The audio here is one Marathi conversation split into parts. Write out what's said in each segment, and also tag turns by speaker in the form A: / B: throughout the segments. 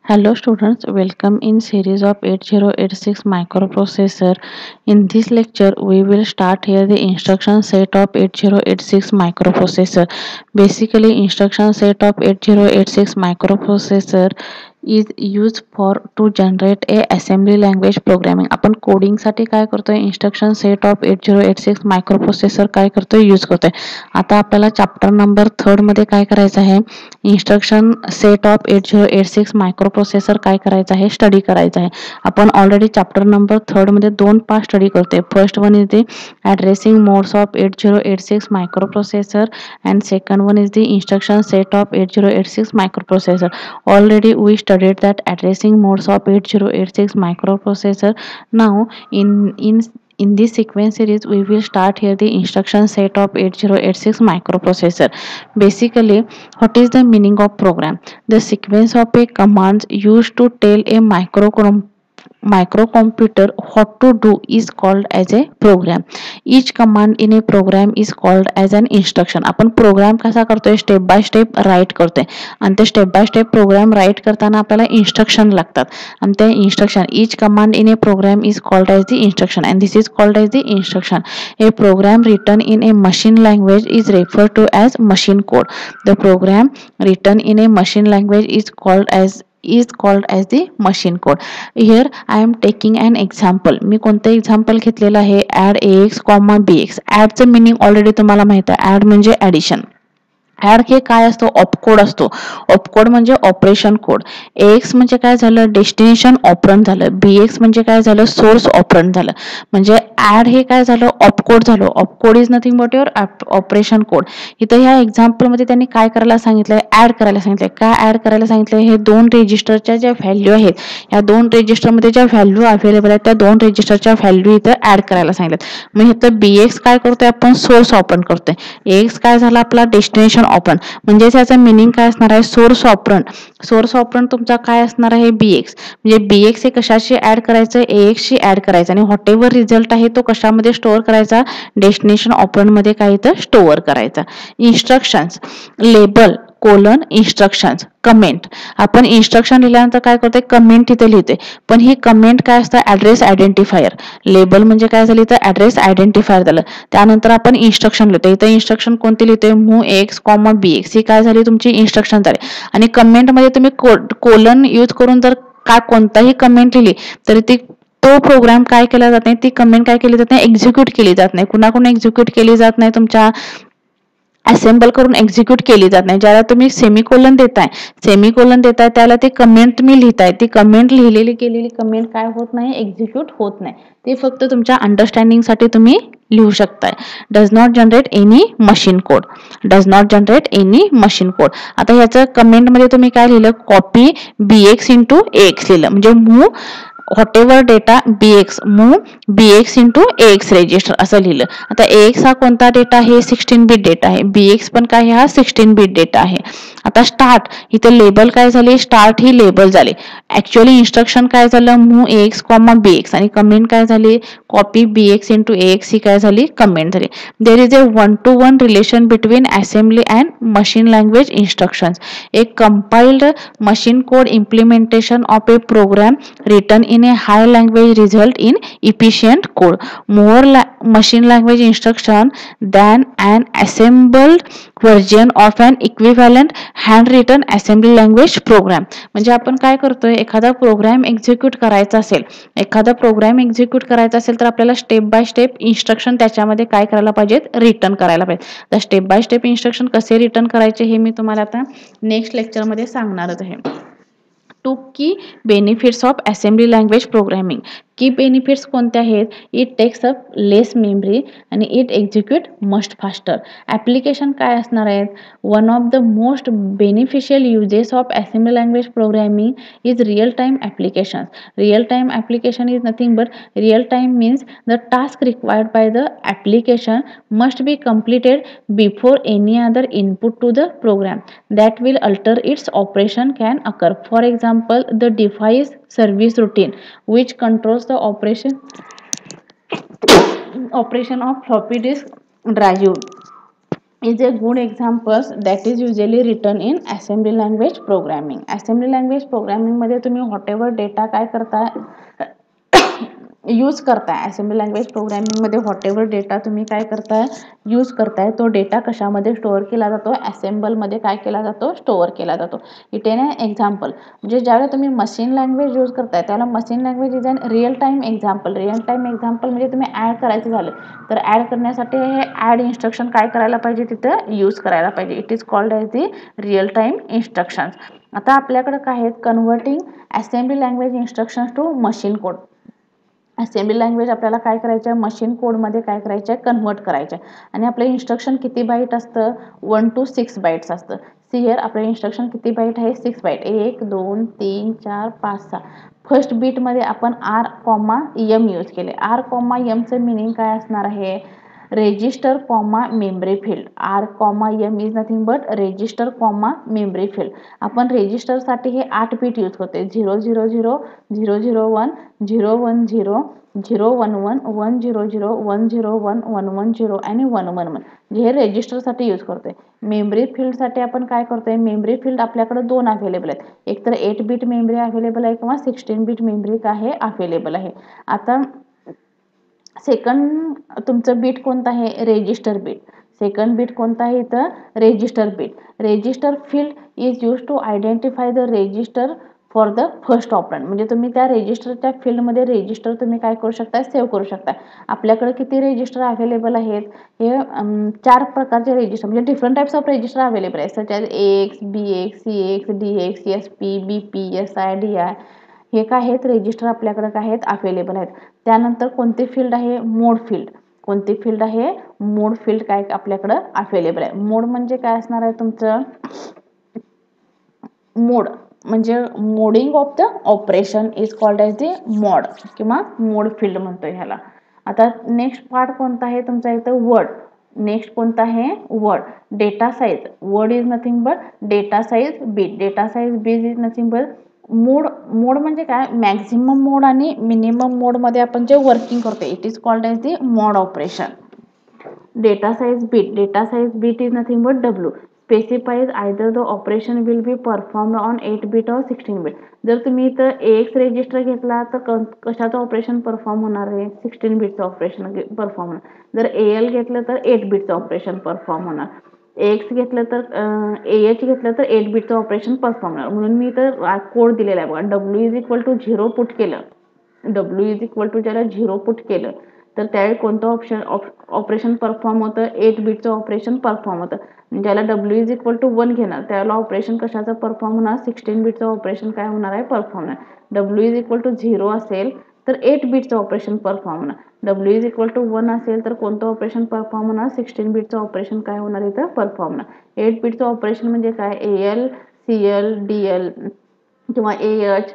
A: Hello students, welcome in series of 8086 microprocessor. In this lecture, we will start here the instruction set of 8086 microprocessor. Basically, instruction set of 8086 microprocessor is used for to generate a assembly language programming. आपण कोडिंग साठी काय करतोय, instruction set of 8086 microprocessor काय करतोय, यूज करतोय. आता आपल्याला चॅप्टर नंबर 3 मध्ये काय करायचं आहे, इन्स्ट्रक्शन सेट ऑफ 8086 मायक्रोप्रोसेसर काय करायचं आहे, स्टडी करायचं आहे. आपण ऑलरेडी चॅप्टर नंबर 3 मध्ये 2 पार्ट स्टडी करतोय. First one is the addressing modes of 8086 microprocessor and second one is the instruction set of 8086 microprocessor. Already we studied that addressing modes of 8086 microprocessor. Now in this sequence series we will start here the instruction set of 8086 microprocessor. Basically, what is the meaning of program? The sequence of a commands used to tell a microcomputer what to do is called as a program. Each command in a program is called as an instruction. आपण प्रोग्राम कसा करतोय, स्टेप बाय स्टेप राईट करतोय आणि ते step by step program write करताना आपल्याला इन्स्ट्रक्शन लागतात आणि ते instruction each command in a program is called as the instruction and this is called as the instruction. A program written in a machine language is referred to as machine code. The program written in a machine language is called as the machine code. Here I am taking an example. मी कोणतं एक्झाम्पल घेतलेलं आहे, add ax, bx. add चं मीनिंग ऑलरेडी तुम्हाला माहित आहे. add म्हणजे ॲडिशन. ॲड हे काय असतो, ऑपकोड असतो. ऑपकोड म्हणजे ऑपरेशन कोड. एक्स म्हणजे काय झालं, डेस्टिनेशन ऑपरंड झालं. बीएक्स म्हणजे काय झालं, सोर्स ऑपरंड झालं. म्हणजे ॲड हे काय झालं, ऑपकोड झालं. Opcode is nothing but your operation code. इथं ह्या एक्झाम्पल मध्ये त्यांनी काय करायला सांगितलंय, ऍड करायला सांगितलंय. काय ऍड करायला सांगितलंय, हे दोन रजिस्टरच्या ज्या व्हॅल्यू आहेत, या दोन रजिस्टरमध्ये ज्या व्हॅल्यू अवेलेबल आहेत त्या दोन रजिस्टरच्या व्हॅल्यू इथं ऍड करायला सांगितलं. मग इथं बीएक्स काय करतोय, आपण सोर्स ओपन करतोय. एक्स काय झाला, आपला डेस्टिनेशन ऑपरंड. म्हणजे त्याचं मिनिंग काय असणार आहे, सोर्स ऑपरंड. सोर्स ऑपरंड तुमचा काय असणार आहे, बीएक्स. म्हणजे बीएक्स हे कशाशी ऍड करायचं, एक्सशी ऍड करायचं आणि व्हॉट एव्हर रिझल्ट आहे तो कशामध्ये स्टोअर करायचा, डेस्टिनेशन ऑपरंड मध्ये काय इथं स्टोअर करायचा. Instructions, label colon instructions, comment. आपण इन्स्ट्रक्शन लिहिल्यानंतर काय करतोय, कमेंट इथे लिहिते. पण ही कमेंट काय असतं, ऍड्रेस आयडेंटिफायर. लेबल म्हणजे काय झालं, इथं ऍड्रेस आयडेंटिफायर झालं. त्यानंतर आपण इन्स्ट्रक्शन लिहितो. इथं इन्स्ट्रक्शन कोणती लिहितोय, मूव्ह एक्स कॉमा बीएक्स. ही काय झाली, तुमची इन्स्ट्रक्शन झाली. आणि कमेंट मध्ये तुम्ही कोलन यूज करून जर काय कोणताही कमेंट लिहिली तरी ती तो प्रोग्राम काय केला जात नाही, ती कमेंट काय केली जात नाही, एक्झिक्यूट केली जात नाही. कुणाकडून एक्झिक्यूट केली जात नाही, तुमच्या असेंबल करून एक्झिक्यूट केली जात नाही. ज्याला तुम्ही सेमिकोलन देताय त्याला ती कमेंट तुम्ही लिहिताय, ती कमेंट लिहिलेली केलेली कमेंट काय होत नाही, एक्झिक्यूट होत नाही. ते फक्त तुमच्या अंडरस्टँडिंग साठी तुम्ही लिहू शकताय. Does not generate any machine code. Does not generate any machine code. आता ह्याचं कमेंट मध्ये तुम्ही काय लिहिलं, कॉपी बीएक्स इंटू एक्स लिहिलं. म्हणजे move whatever data BX, move BX into X register असं लिहिलं. आता एक्स हा कोणता डेटा आहे, 16 बिट डेटा आहे. बीएक्स पण काय, हा 16 बिट डेटा आहे. आता स्टार्ट, इथे लेबल काय झाले, स्टार्ट ही लेबल झाले. ऍक्च्युअली इन्स्ट्रक्शन काय झालं, मूव्ह एक्स कॉमा बीएक्स आणि कमेंट काय झाली, कॉपी बीएक्स इंटू एक्स ही काय झाली, कमेंट झाली. There is a 1-to-1 relation between assembly and machine language instructions. A compiled machine code implementation of a program written in a high language result in efficient code. More machine language instruction than an assembled version of an equivalent handwritten assembly language program. म्हणजे आपण काय करतोय, एखादा प्रोग्राम एक्झिक्यूट करायचा असेल तर आपल्याला स्टेप बाय स्टेप इन्स्ट्रक्शन त्याच्यामध्ये काय करायला पाहिजेत, रिटर्न करायला पाहिजे. तर स्टेप बाय स्टेप इन्स्ट्रक्शन कसे रिटर्न करायचे हे मी तुम्हाला आता नेक्स्ट लेक्चरमध्ये सांगणारच आहे. Two key benefits of assembly language programming. Key benefits कोणते आहेत, it takes up less memory आणि it execute much faster. Application काय असणार आहेत, one of the most beneficial uses of assembly language programming is real time application. Real time application is nothing but real time means the task required by the application must be completed before any other input to the program that will alter its operation can occur. For example, the device service routine which controls the operation of floppy disk drive is a good examples that is usually written in assembly language programming. assembly language programming मध्ये तुम्ही whatever data काय करताय यूज करताय. असेंब्ली लँग्वेज प्रोग्रामिंगमध्ये व्हॉटेवर डेटा तुम्ही काय करताय यूज करताय, तो डेटा कशामध्ये स्टोअर केला जातो, असेंबलमध्ये काय केला जातो, स्टोअर केला जातो. इट एन एक्झाम्पल म्हणजे ज्यावेळेला तुम्ही मशीन लँग्वेज यूज करताय त्याला machine language is an real time example. Real time example म्हणजे तुम्ही ॲड करायचं झालं तर ॲड करण्यासाठी हे ॲड इन्स्ट्रक्शन काय करायला पाहिजे तिथं यूज करायला पाहिजे. It is called as the real time instructions. आता आपल्याकडे काय आहेत converting assembly language instructions to machine code. Assembly language आपल्याला काय करायचं आहे मशीन कोडमध्ये काय करायचं आहे कन्व्हर्ट करायचं आहे. आणि आपलं इन्स्ट्रक्शन किती बाईट असतं 1 to 6 बाईट्स असतं. हिअर आपलं इन्स्ट्रक्शन किती बाईट आहे 6 बाईट 1 2 3 4 5 6. फर्स्ट बीटमध्ये आपण आर कॉमा एम यूज केले. आर कॉमा एमचं मिनिंग काय असणार आहे register comma memory field. R comma M is nothing but register comma memory field. आपण रेजिस्टरसाठी हे 8 बीट यूज करते 0 0 0 0 0 1 0 1 0 0 1 1 1 0 0 1 0 1 1 1 0 आणि 1 1 1 हे रेजिस्टरसाठी यूज करतोय. मेमरी फील्डसाठी आपण काय करतोय मेमरी फील्ड आपल्याकडे दोन अवेलेबल आहेत. एक तर 8 बीट मेमरी अवेलेबल आहे किंवा 16 बीट मेमरी काय आहे अवेलेबल आहे. आता सेकंड तुमचं बीट कोणतं आहे रेजिस्टर बीट. सेकंड बीट कोणता आहे इथं register bit. Register field is use to identify the register for the first operand. म्हणजे तुम्ही त्या रेजिस्टरच्या फील्डमध्ये रेजिस्टर तुम्ही काय करू शकता सेव्ह करू शकता. आपल्याकडे किती रेजिस्टर अवेलेबल आहेत हे 4 प्रकारचे रेजिस्टर म्हणजे different types of register available आहेत such as AX BX CX DX SP BP SI DI. हे काय आहेत रेजिस्टर आपल्याकडे काय आहेत अवेलेबल आहेत. त्यानंतर कोणते फील्ड आहे मोड फील्ड. कोणते फील्ड आहे मोड फील्ड काय आपल्याकडे अवेलेबल आहे. मोड म्हणजे काय असणार आहे तुमचं मोड म्हणजे moding of the operation is called as the mode किंवा मोड फील्ड म्हणतोय ह्याला. आता नेक्स्ट पार्ट कोणता आहे तुमचा इथं वर्ड. नेक्स्ट कोणता आहे word. Data size. Word is nothing but data size bit. Data size bit is nothing but mode. Mode म्हणजे काय मॅक्झिमम मोड आणि मिनिमम मोडमध्ये आपण जे वर्किंग करतो it is called as the mode operation. Data size bit. Data size bit is nothing but W. specifies either the operation will be performed on 8 bit or 16 bit. जर तुम्ही इथं AX रेजिस्टर घेतला तर कशाचं ऑपरेशन परफॉर्म होणार आहे 16 बिटचं ऑपरेशन परफॉर्म होणार. जर AL घेतलं तर 8 बिटचं ऑपरेशन परफॉर्म होणार. AX घेतलं तर AH घेतलं तर 8 बिटचं ऑपरेशन परफॉर्म होणार. म्हणून मी इथं कोड दिलेला आहे बघा W is equal to 0 put केलं. W इज इक्वल टू ज्याला 0 पुट केलं तर त्यावेळी कोणतं ऑपरेशन परफॉर्म होतं 8 बिटचं ऑपरेशन परफॉर्म होतं. ज्याला W इज इक्वल टू 1 घेणार त्याला ऑपरेशन कशाचं परफॉर्म होणार 16 बिटचं ऑपरेशन काय होणार आहे परफॉर्म होणार. W इज इक्वल टू 0 असेल तर 8 बिटचं ऑपरेशन परफॉर्म होणार. W इज इक्वल टू 1 असेल तर कोणतं ऑपरेशन परफॉर्म होणार 16 बिटचं ऑपरेशन काय होणार इथं परफॉर्म होणार. 8 बिटचं ऑपरेशन म्हणजे काय AL CL DL किंवा AH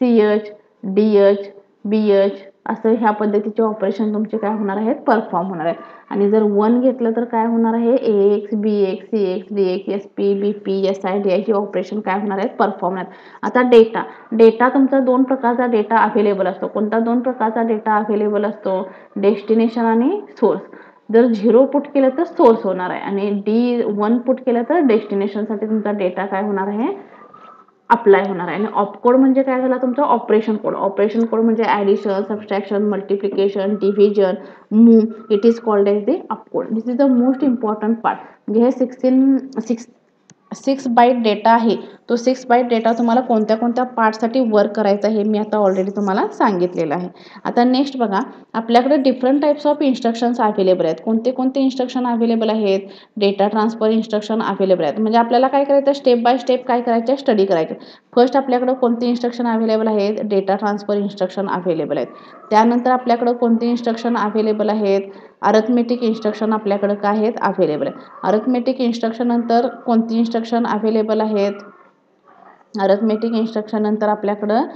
A: CH DH BH असं ह्या पद्धतीचे ऑपरेशन तुमचे काय होणार आहेत परफॉर्म होणार आहेत. आणि जर 1 घेतलं तर काय होणार आहे AX BX CX DX SP BP SI DI चे ऑपरेशन काय होणार आहेत परफॉर्म होणार. आता डेटा. डेटा तुमचा 2 प्रकारचा डेटा अवेलेबल असतो. कोणता 2 प्रकारचा डेटा अवेलेबल असतो डेस्टिनेशन आणि सोर्स. जर 0 पुट केलं तर सोर्स होणार आहे आणि 1 पुट केलं तर डेस्टिनेशनसाठी तुमचा डेटा काय होणार आहे अप्लाय होणार आहे. आणि ऑपकोड म्हणजे काय झाला तुमचा ऑपरेशन कोड. ऑपरेशन कोड म्हणजे addition subtraction multiplication division move it is called as the opcode. This is the most important part. म्हणजे हे 6 बाईट डेटा आहे तो 6 बाईट डेटा तुम्हाला कोणत्या कोणत्या पार्टसाठी वर्क करायचा हे मी आता ऑलरेडी तुम्हाला सांगितलेलं आहे. आता नेक्स्ट बघा आपल्याकडे different types of instructions available आहेत. कोणते कोणते इन्स्ट्रक्शन अवेलेबल आहेत डेटा ट्रान्सफर इन्स्ट्रक्शन अवेलेबल आहेत. म्हणजे आपल्याला काय करायचं स्टेप बाय स्टेप काय करायचं स्टडी करायचं. फर्स्ट आपल्याकडे कोणते इन्स्ट्रक्शन अवेलेबल आहेत डेटा ट्रान्सफर इन्स्ट्रक्शन अवेलेबल आहेत. त्यानंतर आपल्याकडे कोणते इन्स्ट्रक्शन अवेलेबल आहेत अरिथमेटिक इन्स्ट्रक्शन आपल्याकडे काय आहेत अवेलेबल आहेत. अरिथमेटिक इन्स्ट्रक्शन नंतर कोणती इन्स्ट्रक्शन अवेलेबल आहेत अरिथमेटिक इन्स्ट्रक्शन नंतर आपल्याकडं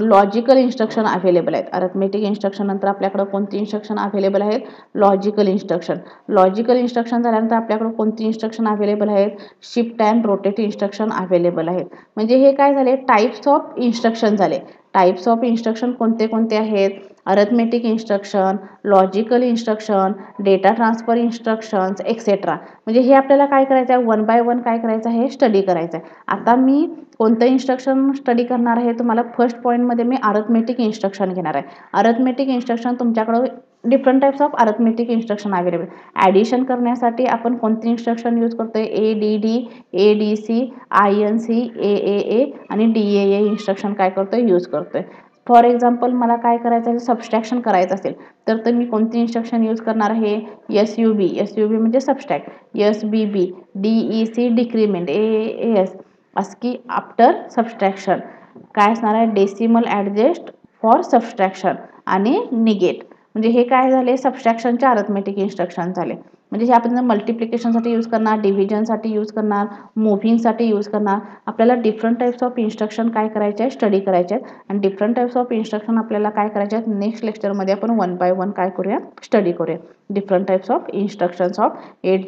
A: लॉजिकल इन्स्ट्रक्शन अवेलेबल आहेत. अरिथमेटिक इन्स्ट्रक्शन नंतर आपल्याकडं कोणती इन्स्ट्रक्शन अवेलेबल आहेत लॉजिकल इन्स्ट्रक्शन. लॉजिकल इन्स्ट्रक्शन झाल्यानंतर आपल्याकडं कोणती इन्स्ट्रक्शन अवेलेबल आहेत shift and rotate instruction available आहेत. म्हणजे हे काय झाले टाइप्स ऑफ इन्स्ट्रक्शन झाले. टाइप्स ऑफ इन्स्ट्रक्शन कोणते कोणते आहेत arithmetic instruction, logical instruction, data transfer instructions etcetera. म्हणजे हे आपल्याला काय करायचं आहे, वन बाय वन काय करायचं आहे, स्टडी करायचं आहे. आता मी कोणतं इन्स्ट्रक्शन स्टडी करणार आहे, तुम्हाला फर्स्ट पॉईंटमध्ये मी अरिथमेटिक इन्स्ट्रक्शन घेणार आहे. अरिथमेटिक इन्स्ट्रक्शन तुमच्याकडं different types of arithmetic instruction available. Addition करण्यासाठी आपण कोणते इन्स्ट्रक्शन यूज करतोय, ADD, ADC, INC, AAA आणि DAA इन्स्ट्रक्शन काय करतोय, यूज करतोय. फॉर एक्झाम्पल मला काय करायचं आहे, सबस्ट्रॅक्शन करायचं असेल तर मी कोणती इन्स्ट्रक्शन यूज करणार आहे, SUB म्हणजे subtract, SBB, DEC decrement, AAS ASCII after subtraction. काय असणार आहे, डेसिमल ॲडजस्ट फॉर सबस्ट्रॅक्शन आणि निगेट. म्हणजे हे काय झाले, सबस्ट्रॅक्शनचे अरिथमेटिक इन्स्ट्रक्शन झाले. म्हणजे हे आपण मल्टिप्लिकेशनसाठी यूज करणार, डिव्हिजनसाठी यूज करणार, मुव्हिंगसाठी यूज करणार. आपल्याला डिफरंट टाइप्स ऑफ इन्स्ट्रक्शन काय करायचे आहे, स्टडी करायचे आहेत. आणि डिफरंट टाइप्स ऑफ इन्स्ट्रक्शन आपल्याला काय करायचे आहेत, नेक्स्ट लेक्चरमध्ये आपण वन बाय वन काय करूया, स्टडी करूया. Different types of instructions of 8